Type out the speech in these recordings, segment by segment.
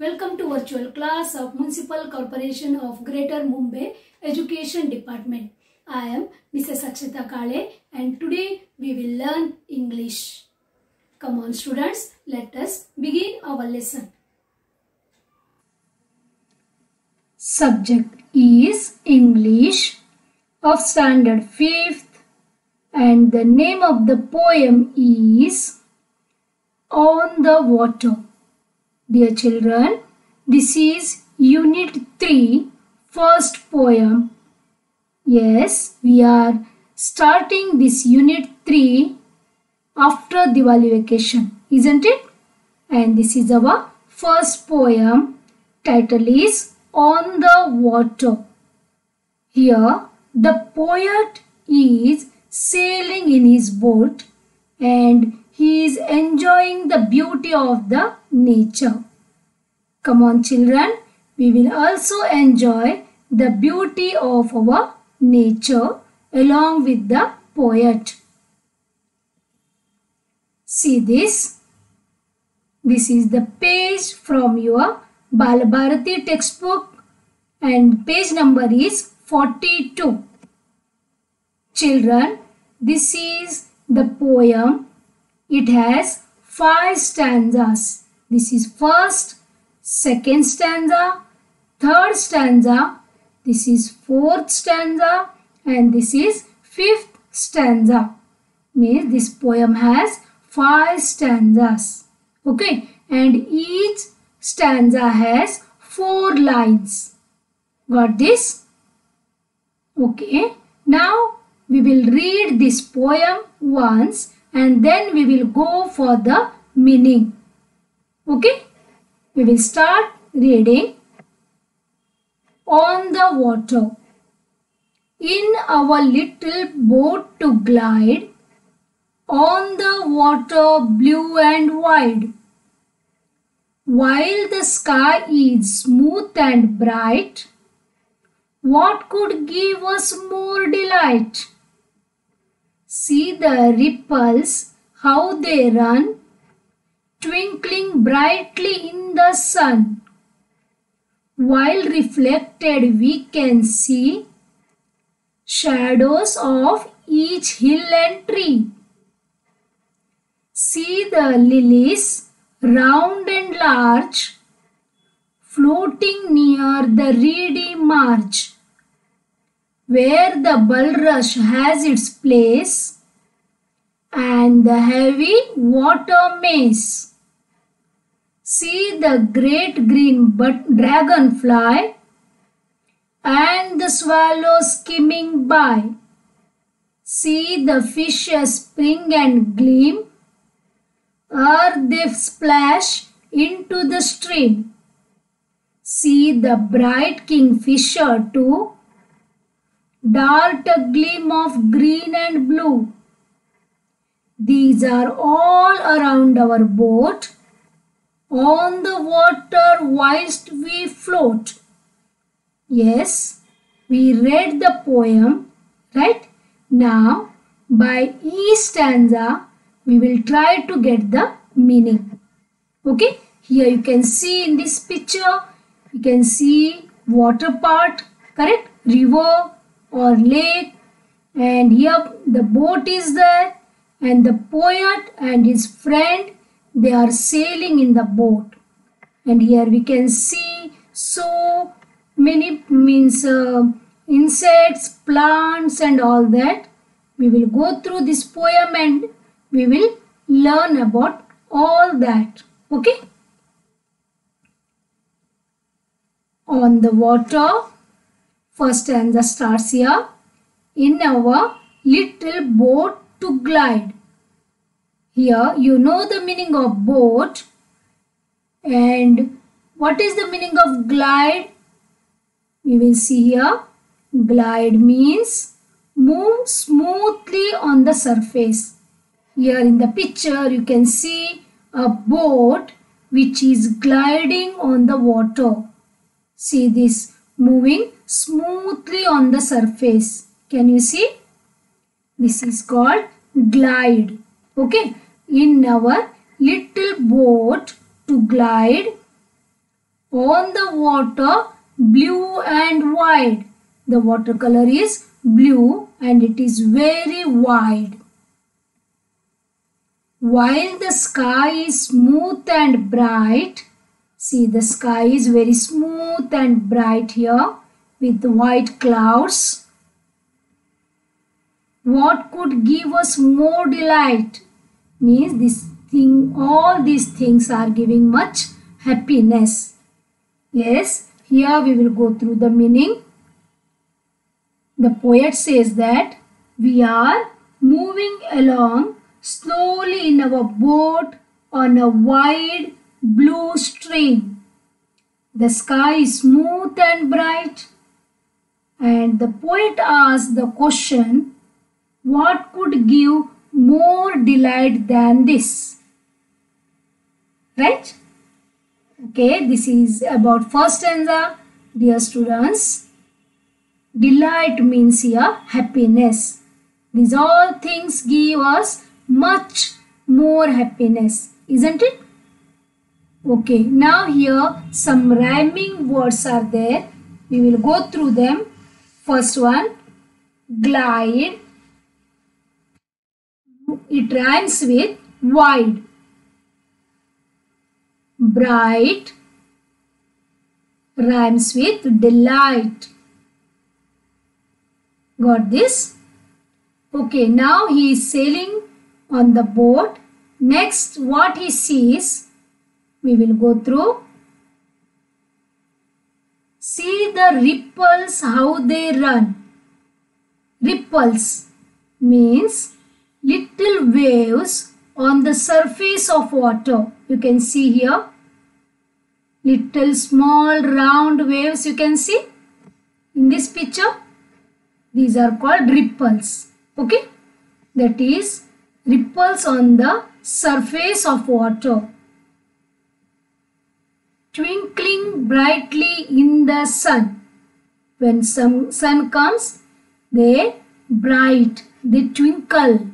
Welcome to virtual class of Municipal Corporation of Greater Mumbai Education Department. I am Mrs. Akshita Kale and today we will learn English. Come on students, let us begin our lesson. Subject is English of standard 5th and the name of the poem is On the Water. Dear children, this is Unit 3, first poem. Yes, we are starting this Unit 3 after Diwali vacation, isn't it? And this is our first poem. Title is On the Water. Here, the poet is sailing in his boat and he is enjoying the beauty of the nature. Come on children, we will also enjoy the beauty of our nature along with the poet. See this. This is the page from your Balabharati textbook and page number is 42. Children, this is the poem. It has 5 stanzas. This is first, second stanza, third stanza, this is fourth stanza and this is fifth stanza. Means this poem has 5 stanzas. Okay, and each stanza has 4 lines. Got this? Okay, now we will read this poem once and then we will go for the meaning. Okay, we will start reading. On the water. In our little boat to glide, on the water blue and wide. While the sky is smooth and bright, what could give us more delight? See the ripples, how they run, twinkling brightly in the sun. While reflected we can see shadows of each hill and tree. See the lilies, round and large, floating near the reedy marge, where the bulrush has its place and the heavy water maze. See the great green dragonfly and the swallow skimming by. See the fishes spring and gleam ere they splash into the stream. See the bright kingfisher too dart a gleam of green and blue. These are all around our boat on the water whilst we float. Yes, we read the poem, right? Now, by each stanza, we will try to get the meaning. Okay, here you can see in this picture, you can see water part, correct? River or lake, and here the boat is there and the poet and his friend, they are sailing in the boat. And here we can see so many insects, plants and all that. We will go through this poem and we will learn about all that. Okay. On the water. First stanza starts here. In our little boat to glide. Here you know the meaning of boat. And what is the meaning of glide? We will see here. Glide means move smoothly on the surface. Here in the picture you can see a boat which is gliding on the water. See this moving smoothly on the surface. Can you see? This is called glide. Okay. In our little boat to glide On the water, blue and wide. The watercolor is blue and it is very wide. While the sky is smooth and bright, see the sky is very smooth and bright here with white clouds. What could give us more delight? Means this thing, all these things are giving much happiness. Yes, here we will go through the meaning. The poet says that we are moving along slowly in our boat on a wide blue stream. The sky is smooth and bright, and the poet asks the question, what could give more delight than this? Right? Okay, this is about first stanza. Dear students, delight means here happiness. These all things give us much more happiness, isn't it? Okay, now here some rhyming words are there. We will go through them. First one, glide. It rhymes with wide. Bright rhymes with delight. Got this? Okay, now he is sailing on the boat. Next, what he sees, we will go through. See the ripples, how they run. Ripples means little waves on the surface of water. You can see here. Little small round waves you can see in this picture. These are called ripples. Okay. That is ripples on the surface of water. Twinkling brightly in the sun. When some sun comes, they bright, they twinkle.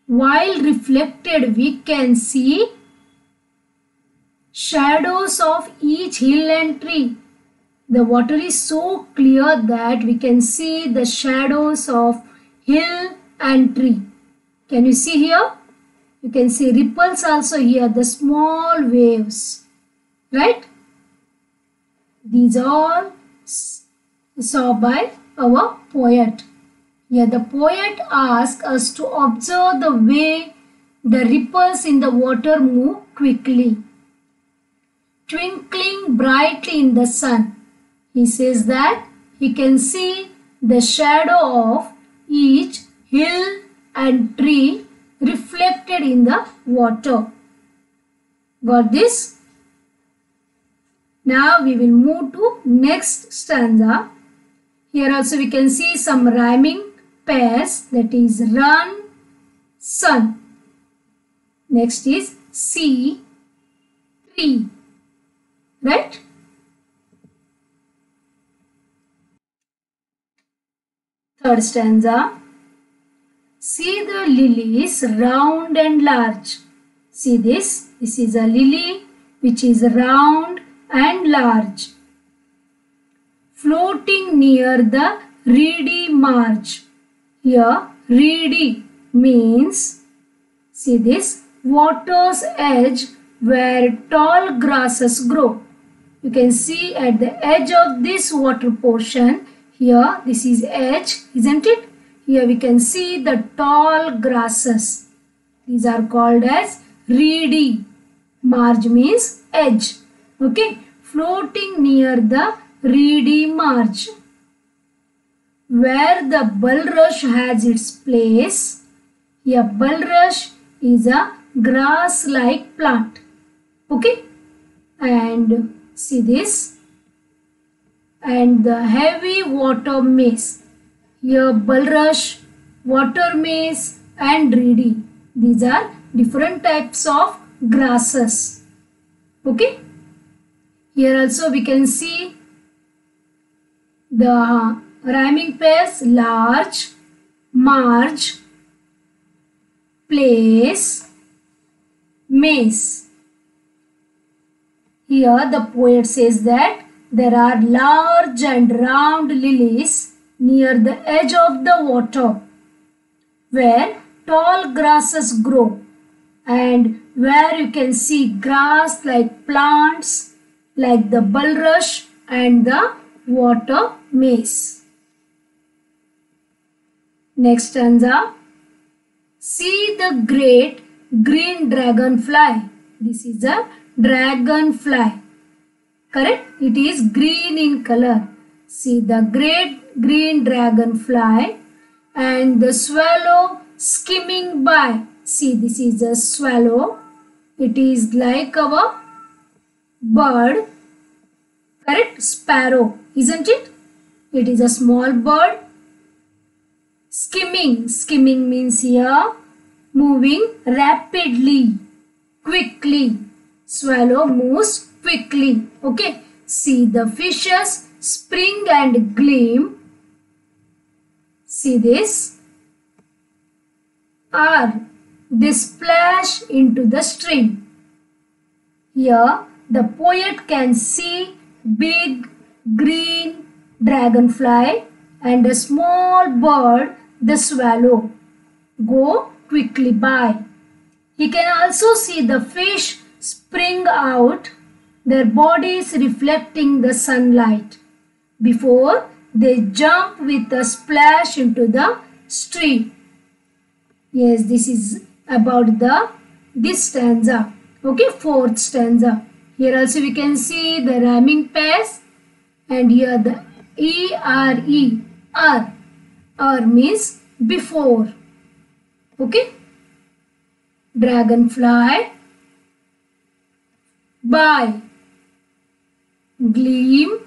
While reflected, we can see shadows of each hill and tree. The water is so clear that we can see the shadows of hill and tree. Can you see here? You can see ripples also here, the small waves. Right? These all saw by our poet. Here the poet asks us to observe the way the ripples in the water move quickly. Twinkling brightly in the sun. He says that he can see the shadow of each hill and tree reflected in the water. Got this? Now we will move to next stanza. Here also we can see some rhyming pairs, that is run, sun. Next is see, tree. Right? Third stanza. See the lilies round and large. See this. This is a lily which is round and large. Floating near the reedy marge. Here reedy means, see this, water's edge where tall grasses grow. You can see at the edge of this water portion, here this is edge, isn't it? Here we can see the tall grasses. These are called as reedy. Marge means edge. Okay. Floating near the reedy marge. Where the bulrush has its place. Here bulrush is a grass-like plant. Okay. And see this. And the heavy water maize. Here bulrush, water maize and reedy. These are different types of grasses. Okay. Here also we can see the rhyming pairs large, marge, place, maize. Here the poet says that there are large and round lilies near the edge of the water where tall grasses grow and where you can see grass like plants like the bulrush and the water maize. Next stanza. See the great green dragonfly. This is a dragonfly. Correct? It is green in color. See the great green dragonfly and the swallow skimming by. See, this is a swallow. It is like our bird. Correct? Sparrow, isn't it? It is a small bird. Skimming. Skimming means here moving rapidly, quickly. Swallow moves quickly. Okay. See the fishes spring and gleam. See this. They splash into the stream. Here the poet can see big green dragonfly and a small bird, the swallow, go quickly by. He can also see the fish spring out, their bodies reflecting the sunlight before they jump with a splash into the stream. Yes, this is about this stanza. Okay, fourth stanza. Here also we can see the rhyming pairs, and here the E-R-E, R means before. Okay. Dragonfly, by, gleam,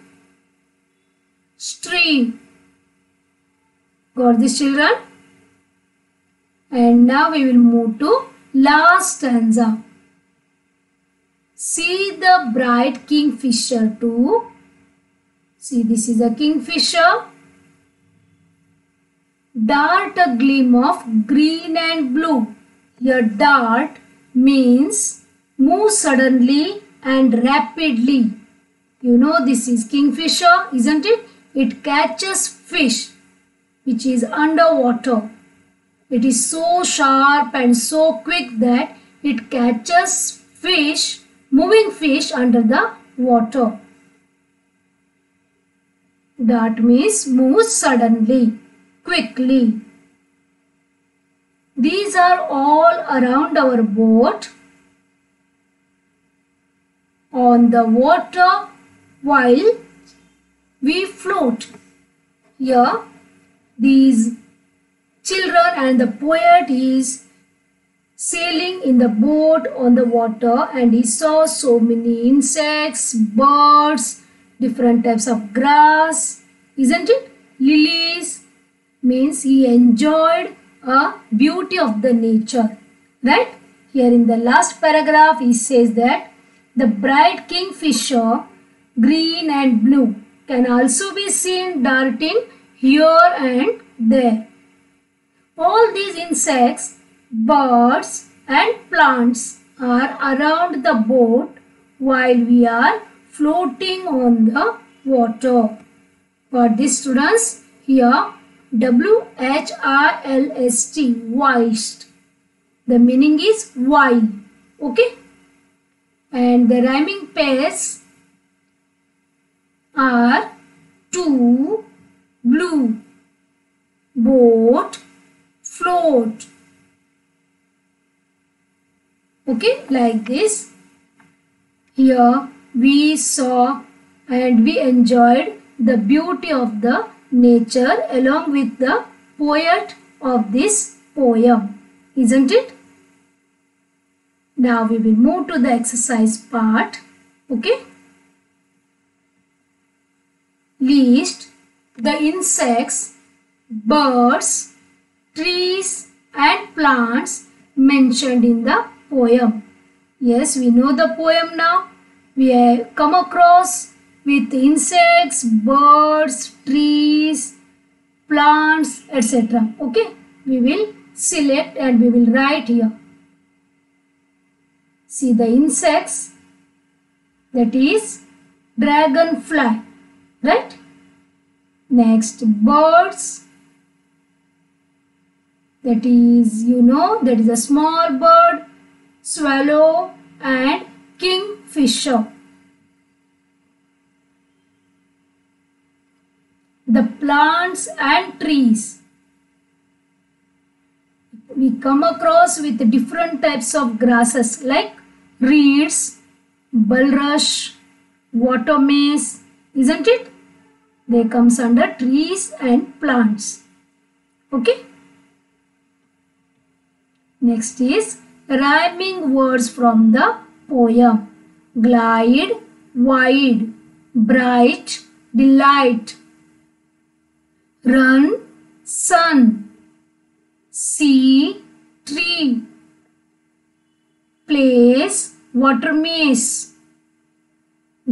stream. Got this, children? And now we will move to last stanza. See the bright kingfisher too. See, this is a kingfisher. Dart a gleam of green and blue. Here dart means move suddenly and rapidly. You know this is kingfisher, isn't it? It catches fish which is underwater. It is so sharp and so quick that it catches fish, moving fish under the water. Dart means move suddenly, quickly. These are all around our boat on the water while we float. Here these children and the poet is sailing in the boat on the water, and he saw so many insects, birds, different types of grass, isn't it? Lilies means he enjoyed a beauty of the nature, right? Here in the last paragraph he says that the bright kingfisher, green and blue, can also be seen darting here and there. All these insects, birds and plants are around the boat while we are floating on the water. Got this, students? Here W-H-I-L-S-T, whilst. The meaning is while. Okay? And the rhyming pairs are to, blue, boat, float. Okay, like this. Here we saw and we enjoyed the beauty of the nature along with the poet of this poem, isn't it? Now we will move to the exercise part. Okay. List the insects, birds, trees and plants mentioned in the poem. Yes, we know the poem now. We have come across with insects, birds, trees, plants, etc. Okay, we will select and we will write here. See the insects. that is dragonfly, right? Next, birds, that is, that is a small bird, swallow and kingfisher. The plants and trees. We come across with different types of grasses like reeds, bulrush, water maize, isn't it? They comes under trees and plants. Okay. Next is rhyming words from the poem. Glide, wide, bright, delight. Run, sun, sea, tree. Place, water maze.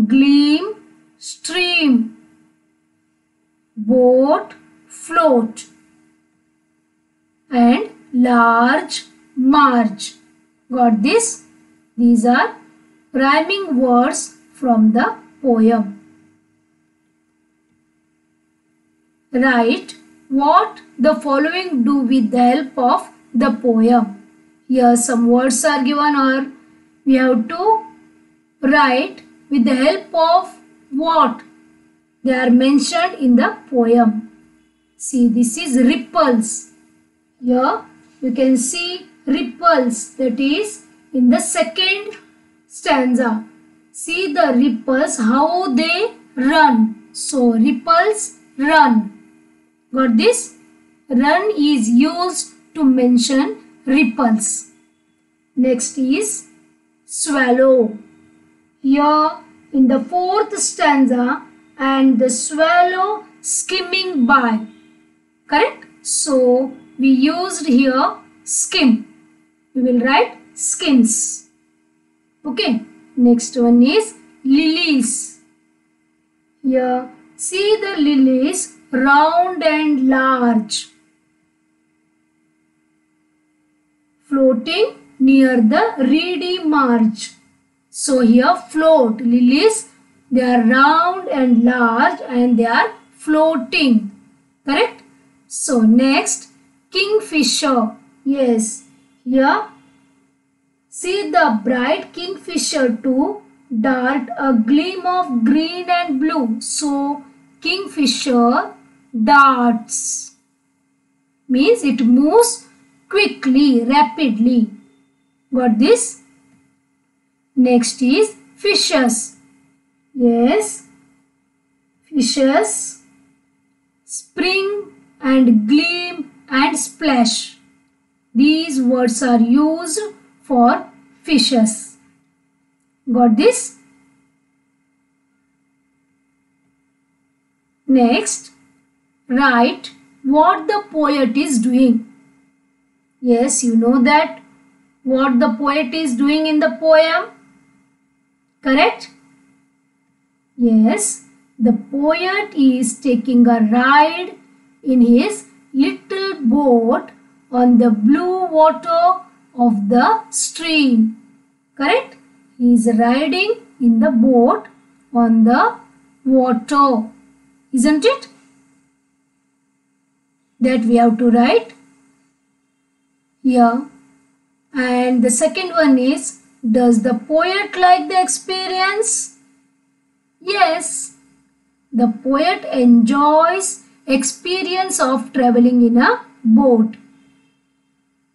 Gleam, stream. Boat, float. And large, march. Got this? These are rhyming words from the poem. Write what the following do with the help of the poem. Here some words are given, or we have to write with the help of what they are mentioned in the poem. See, this is ripples. Here you can see ripples, that is in the second stanza. See the ripples, how they run. So ripples run. Got this? Run is used to mention ripples. Next is swallow. Here in the fourth stanza, and the swallow skimming by. Correct? So we used here skim. We will write skims. Okay. Next one is lilies. Here see the lilies round and large, floating near the reedy marge. So here float, lilies, they are round and large and they are floating. Correct? So next, kingfisher. Yes, here see the bright kingfisher to dart a gleam of green and blue. So kingfisher darts. Means it moves quickly, rapidly. Got this? Next is fishes. Yes, fishes spring and gleam and splash. These words are used for fishes. Got this? Next, write what the poet is doing. Yes, you know that what the poet is doing in the poem. Correct? Yes, the poet is taking a ride in his little boat on the blue water of the stream. Correct? He is riding in the boat on the water. Isn't it? That we have to write here. And the second one is, does the poet like the experience? Yes, the poet enjoys experience of traveling in a boat.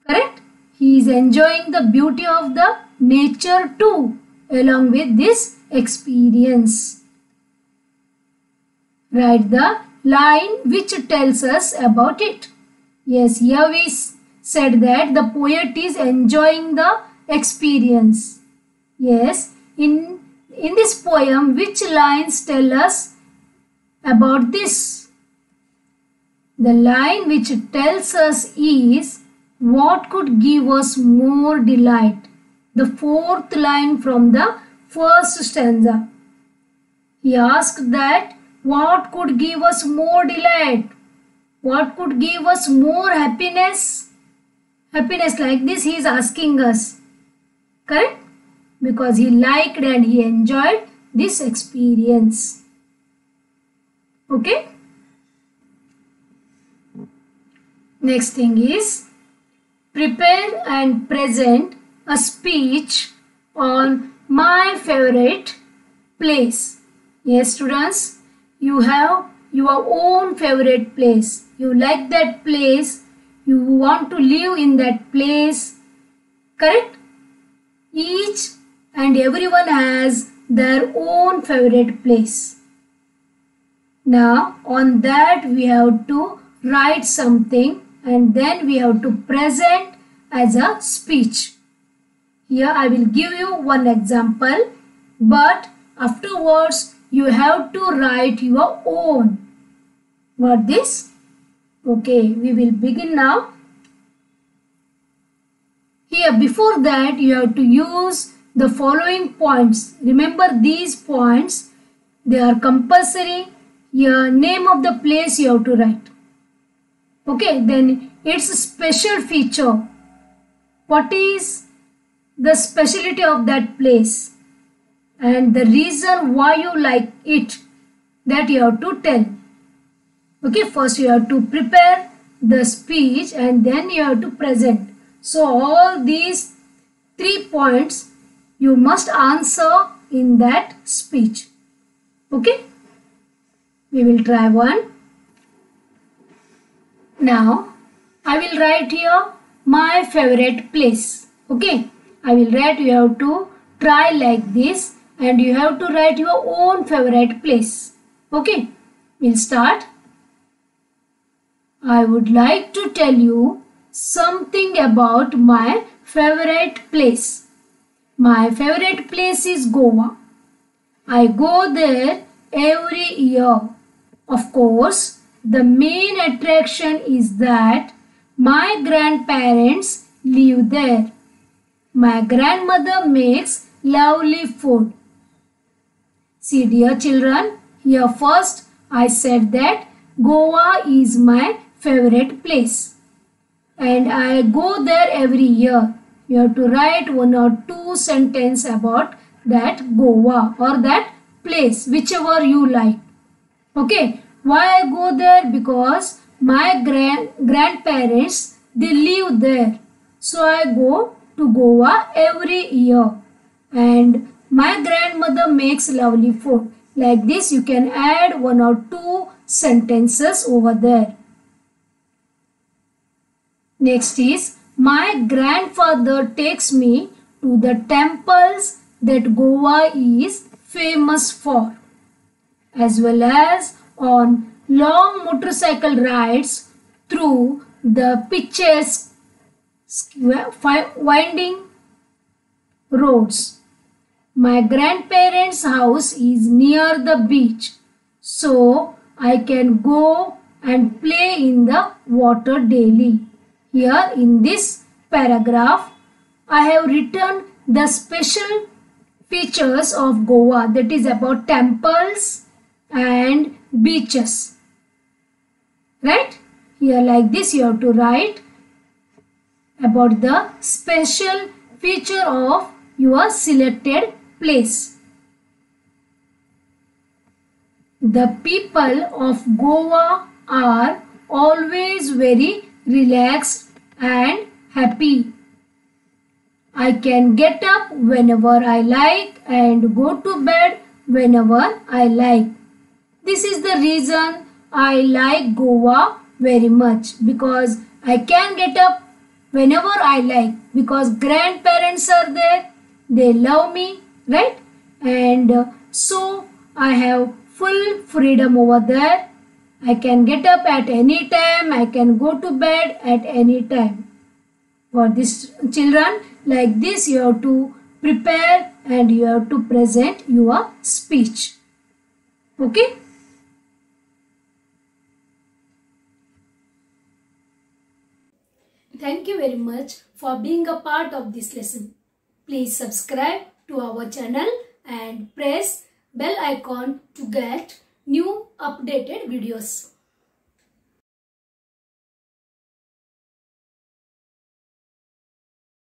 Correct? He is enjoying the beauty of the nature too, along with this experience. Write the line which tells us about it. Yes, here we said that the poet is enjoying the experience. Yes, in this poem, which lines tell us about this? The line which tells us is, what could give us more delight? The fourth line from the first stanza. He asked that, what could give us more delight? What could give us more happiness? Happiness like this he is asking us. Correct? Because he liked and he enjoyed this experience. Okay? Next thing is prepare and present a speech on my favorite place. Yes, students, you have your own favorite place. You like that place. You want to live in that place. Correct? Each and everyone has their own favorite place. Now, on that we have to write something and then we have to present as a speech. Here I will give you one example, but afterwards you have to write your own. Got this? Okay, we will begin now. Here before that you have to use the following points. Remember these points, they are compulsory. Here name of the place you have to write. Okay, then its special feature. What is the specialty of that place? And the reason why you like it, that you have to tell. Okay, first you have to prepare the speech and then you have to present. So all these 3 points you must answer in that speech. Okay, we will try one. Now I will write here my favorite place. Okay, I will write, you have to try like this and you have to write your own favorite place. Okay, we'll start. I would like to tell you something about my favorite place. My favorite place is Goa. I go there every year. Of course, the main attraction is that my grandparents live there. My grandmother makes lovely food. See dear children, here first I said that Goa is my favorite place and I go there every year. You have to write 1 or 2 sentences about that Goa or that place, whichever you like. Okay, why I go there? Because my grandparents, they live there. So I go to Goa every year and my grandmother makes lovely food. Like this you can add 1 or 2 sentences over there. Next is my grandfather takes me to the temples that Goa is famous for, as well as on long motorcycle rides through the picturesque winding roads. My grandparents' house is near the beach, so I can go and play in the water daily. Here in this paragraph, I have written the special features of Goa, that is about temples and beaches. Right? Here like this you have to write about the special feature of your selected place. The people of Goa are always very relaxed and happy. I can get up whenever I like and go to bed whenever I like. This is the reason I like Goa very much, because I can get up whenever I like, because grandparents are there, they love me, right? And so I have full freedom over there. I can get up at any time, I can go to bed at any time. For this children, like this you have to prepare and you have to present your speech. Okay? Thank you very much for being a part of this lesson. Please subscribe to our channel and press bell icon to get new updated videos.